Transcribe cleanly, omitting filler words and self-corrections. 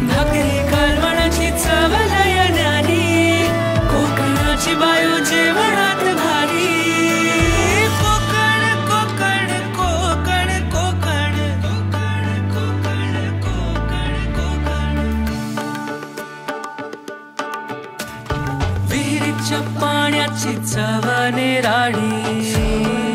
भाकरी कालवणाची चव लय न्यारी, कोकणाची बायो जेवणात भारी। कोकण कोकण कोकण कोकण कोकण कोकण कोकण कोकण। विहिरीच्या पाण्याची चव निराळी,